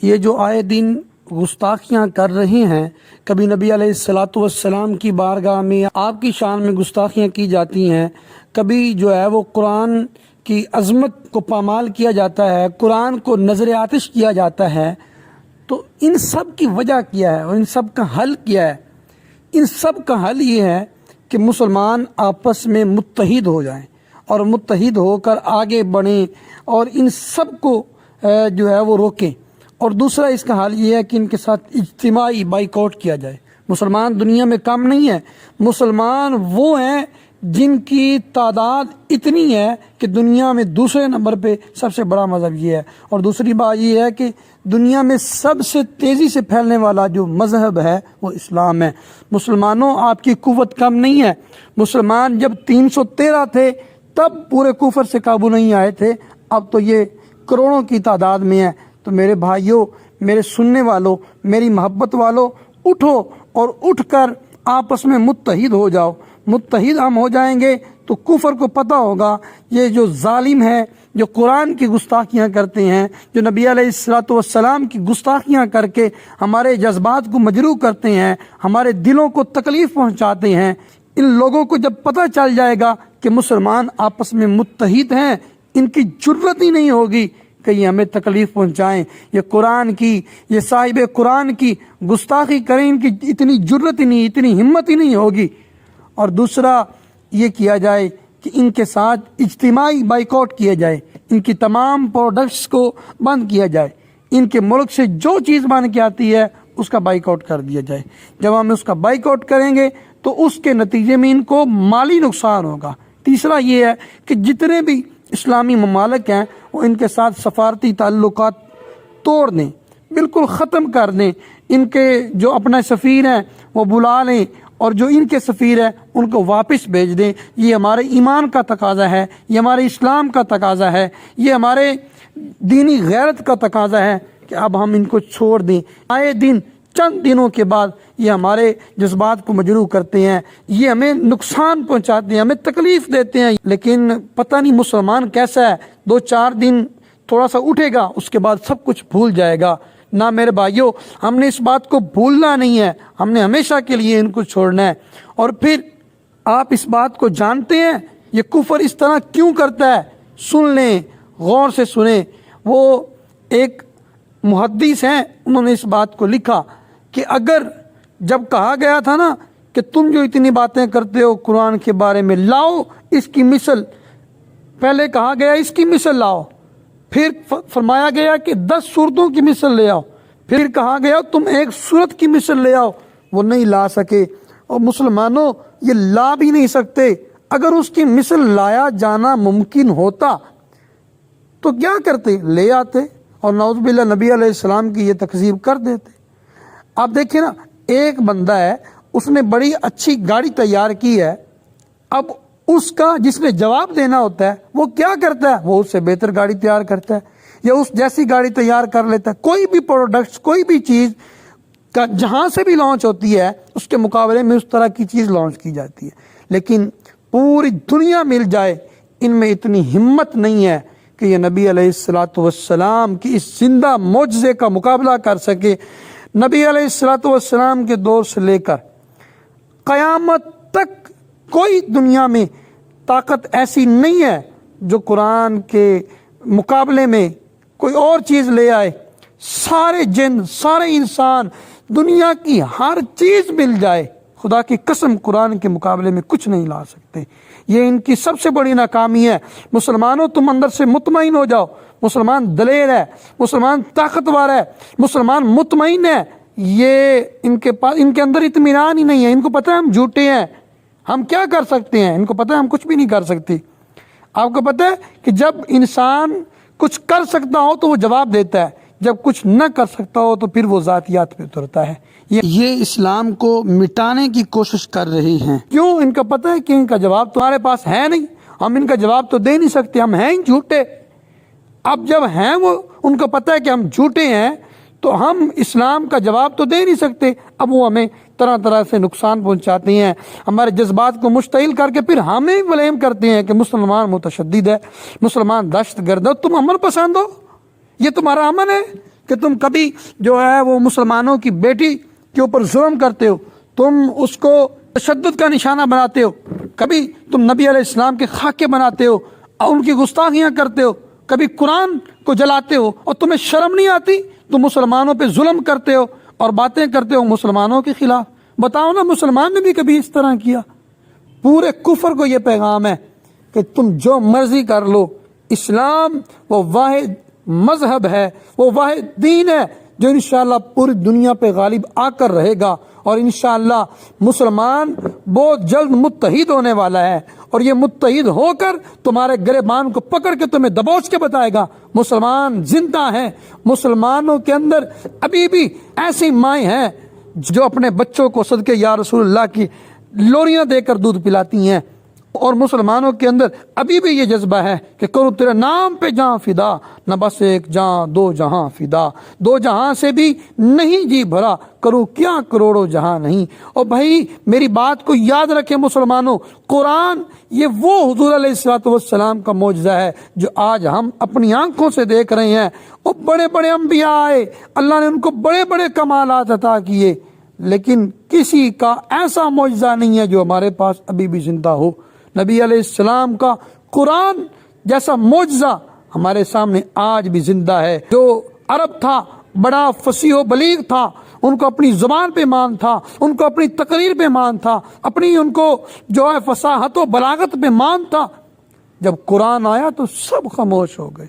یہ جو آئے دن گستاخیاں کر رہے ہیں، کبھی نبی علیہ الصلاۃ والسلام کی بارگاہ میں آپ کی شان میں گستاخیاں کی جاتی ہیں، کبھی جو ہے وہ قرآن کی عظمت کو پامال کیا جاتا ہے، قرآن کو نظر آتش کیا جاتا ہے، تو ان سب کی وجہ کیا ہے اور ان سب کا حل کیا ہے؟ ان سب کا حل یہ ہے کہ مسلمان آپس میں متحد ہو جائیں اور متحد ہو کر آگے بڑھیں اور ان سب کو جو ہے وہ روکیں۔ اور دوسرا اس کا حل یہ ہے کہ ان کے ساتھ اجتماعی بائیکاٹ کیا جائے۔ مسلمان دنیا میں کم نہیں ہے، مسلمان وہ ہیں جن کی تعداد اتنی ہے کہ دنیا میں دوسرے نمبر پہ سب سے بڑا مذہب یہ ہے۔ اور دوسری بات یہ ہے کہ دنیا میں سب سے تیزی سے پھیلنے والا جو مذہب ہے وہ اسلام ہے۔ مسلمانوں، آپ کی قوت کم نہیں ہے۔ مسلمان جب 313 تھے تب پورے کفر سے قابو نہیں آئے تھے، اب تو یہ کروڑوں کی تعداد میں ہے۔ تو میرے بھائیوں، میرے سننے والوں، میری محبت والوں، اٹھو اور اٹھ کر آپس میں متحد ہو جاؤ۔ متحد ہم ہو جائیں گے تو کفر کو پتہ ہوگا یہ جو ظالم ہے، جو قرآن کی گستاخیاں کرتے ہیں، جو نبی علیہ الصلوۃ والسلام کی گستاخیاں کر کے ہمارے جذبات کو مجروح کرتے ہیں، ہمارے دلوں کو تکلیف پہنچاتے ہیں، ان لوگوں کو جب پتہ چل جائے گا کہ مسلمان آپس میں متحد ہیں، ان کی جرت ہی نہیں ہوگی کہ یہ ہمیں تکلیف پہنچائیں، یہ قرآن کی، یہ صاحب قرآن کی گستاخی کریں، ان کی اتنی جرت ہی نہیں، اتنی ہمت ہی نہیں ہوگی۔ اور دوسرا یہ کیا جائے کہ ان کے ساتھ اجتماعی بائیکاٹ کیا جائے، ان کی تمام پروڈکٹس کو بند کیا جائے، ان کے ملک سے جو چیز بن کے آتی ہے اس کا بائیکاٹ کر دیا جائے۔ جب ہم اس کا بائیکاٹ کریں گے تو اس کے نتیجے میں ان کو مالی نقصان ہوگا۔ تیسرا یہ ہے کہ جتنے بھی اسلامی ممالک ہیں وہ ان کے ساتھ سفارتی تعلقات توڑ دیں، بالکل ختم کر دیں، ان کے جو اپنا سفیر ہیں وہ بلا لیں اور جو ان کے سفیر ہیں ان کو واپس بھیج دیں۔ یہ ہمارے ایمان کا تقاضا ہے، یہ ہمارے اسلام کا تقاضا ہے، یہ ہمارے دینی غیرت کا تقاضا ہے کہ اب ہم ان کو چھوڑ دیں۔ آئے دن چند دنوں کے بعد یہ ہمارے جذبات کو مجروح کرتے ہیں، یہ ہمیں نقصان پہنچاتے ہیں، ہمیں تکلیف دیتے ہیں، لیکن پتہ نہیں مسلمان کیسا ہے، 2-4 دن تھوڑا سا اٹھے گا، اس کے بعد سب کچھ بھول جائے گا۔ نہ میرے بھائیوں، ہم نے اس بات کو بھولنا نہیں ہے، ہم نے ہمیشہ کے لیے ان کو چھوڑنا ہے۔ اور پھر آپ اس بات کو جانتے ہیں یہ کفر اس طرح کیوں کرتا ہے؟ سن لیں، غور سے سنیں۔ وہ ایک محدث ہیں، انہوں نے اس بات کو لکھا کہ اگر جب کہا گیا تھا نا کہ تم جو اتنی باتیں کرتے ہو قرآن کے بارے میں، لاؤ اس کی مثل، پہلے کہا گیا اس کی مثل لاؤ، پھر فرمایا گیا کہ 10 صورتوں کی مثل لے آؤ، پھر کہا گیا تم ایک صورت کی مثل لے آؤ، وہ نہیں لا سکے۔ اور مسلمانوں یہ لا بھی نہیں سکتے۔ اگر اس کی مثل لایا جانا ممکن ہوتا تو کیا کرتے؟ لے آتے اور نعوذ باللہ نبی علیہ السلام کی یہ تکذیب کر دیتے۔ آپ دیکھیں نا، ایک بندہ ہے، اس نے بڑی اچھی گاڑی تیار کی ہے، اب اس کا جس نے جواب دینا ہوتا ہے وہ کیا کرتا ہے؟ وہ اس سے بہتر گاڑی تیار کرتا ہے یا اس جیسی گاڑی تیار کر لیتا ہے۔ کوئی بھی پروڈکٹس، کوئی بھی چیز کا جہاں سے بھی لانچ ہوتی ہے اس کے مقابلے میں اس طرح کی چیز لانچ کی جاتی ہے، لیکن پوری دنیا مل جائے ان میں اتنی ہمت نہیں ہے کہ یہ نبی علیہ الصلوۃ والسلام کی اس زندہ معجزے کا مقابلہ کر سکے۔ نبی علیہ الصلوۃ والسلام کے دور سے لے کر قیامت تک کوئی دنیا میں طاقت ایسی نہیں ہے جو قرآن کے مقابلے میں کوئی اور چیز لے آئے۔ سارے جن، سارے انسان، دنیا کی ہر چیز مل جائے، خدا کی قسم قرآن کے مقابلے میں کچھ نہیں لا سکتے۔ یہ ان کی سب سے بڑی ناکامی ہے۔ مسلمانوں تم اندر سے مطمئن ہو جاؤ، مسلمان دلیر ہے، مسلمان طاقتور ہے، مسلمان مطمئن ہے۔ یہ ان کے اندر اطمینان ہی نہیں ہے، ان کو پتہ ہے ہم جھوٹے ہیں، ہم کیا کر سکتے ہیں؟ ان کو پتہ ہے ہم کچھ بھی نہیں کر سکتے۔ آپ کو پتہ ہے کہ جب انسان کچھ کر سکتا ہو تو وہ جواب دیتا ہے، جب کچھ نہ کر سکتا ہو تو پھر وہ ذاتیات پہ اترتا ہے۔ یہ اسلام کو مٹانے کی کوشش کر رہی ہیں۔ کیوں؟ ان کا پتہ ہے کہ ان کا جواب تمہارے پاس ہے نہیں، ہم ان کا جواب تو دے نہیں سکتے، ہم ہیں ہی جھوٹے۔ اب جب ہیں وہ، ان کو پتہ ہے کہ ہم جھوٹے ہیں تو ہم اسلام کا جواب تو دے نہیں سکتے۔ اب وہ ہمیں طرح طرح سے نقصان پہنچاتے ہیں، ہمارے جذبات کو مشتعل کر کے پھر ہمیں بلیم کرتے ہیں کہ مسلمان متشدد ہے، مسلمان دہشت گرد ہے۔ تم امن پسند ہو، یہ تمہارا امن ہے؟ کہ تم کبھی جو ہے وہ مسلمانوں کی بیٹی کے اوپر ظلم کرتے ہو، تم اس کو تشدد کا نشانہ بناتے ہو، کبھی تم نبی علیہ السلام کے خاکے بناتے ہو اور ان کی گستاخیاں کرتے ہو، کبھی قرآن کو جلاتے ہو، اور تمہیں شرم نہیں آتی؟ تم مسلمانوں پہ ظلم کرتے ہو اور باتیں کرتے ہو مسلمانوں کے خلاف۔ بتاؤ نا، مسلمان نے بھی کبھی اس طرح کیا؟ پورے کفر کو یہ پیغام ہے کہ تم جو مرضی کر لو، اسلام وہ واحد مذہب ہے، وہ واحد دین ہے جو انشاءاللہ پوری دنیا پہ غالب آ کر رہے گا، اور انشاءاللہ مسلمان بہت جلد متحد ہونے والا ہے، اور یہ متحد ہو کر تمہارے گریبان کو پکڑ کے تمہیں دبوچ کے بتائے گا مسلمان زندہ ہیں۔ مسلمانوں کے اندر ابھی بھی ایسی مائیں ہیں جو اپنے بچوں کو صدقے یا رسول اللہ کی لوریاں دے کر دودھ پلاتی ہیں، اور مسلمانوں کے اندر ابھی بھی یہ جذبہ ہے کہ کرو تیرے نام پہ جہاں فدا، نہ بس ایک جہاں دو جہاں فدا، دو جہاں سے بھی نہیں جی بھرا، کرو کیا کروڑوں جہاں نہیں۔ اور بھائی میری بات کو یاد رکھیں مسلمانوں، قرآن یہ وہ حضور علیہ السلام کا معجزہ ہے جو آج ہم اپنی آنکھوں سے دیکھ رہے ہیں۔ وہ بڑے بڑے انبیاء آئے، اللہ نے ان کو بڑے بڑے کمالات عطا کیے، لیکن کسی کا ایسا معجزہ نہیں ہے جو ہمارے پاس ابھی بھی زندہ ہو۔ نبی علیہ السلام کا قرآن جیسا معجزہ ہمارے سامنے آج بھی زندہ ہے۔ جو عرب تھا بڑا فصیح و بلیغ تھا، ان کو اپنی زبان پہ مان تھا، ان کو اپنی تقریر پہ مان تھا، اپنی ان کو جو ہے فصاحت و بلاغت پہ مان تھا، جب قرآن آیا تو سب خاموش ہو گئے۔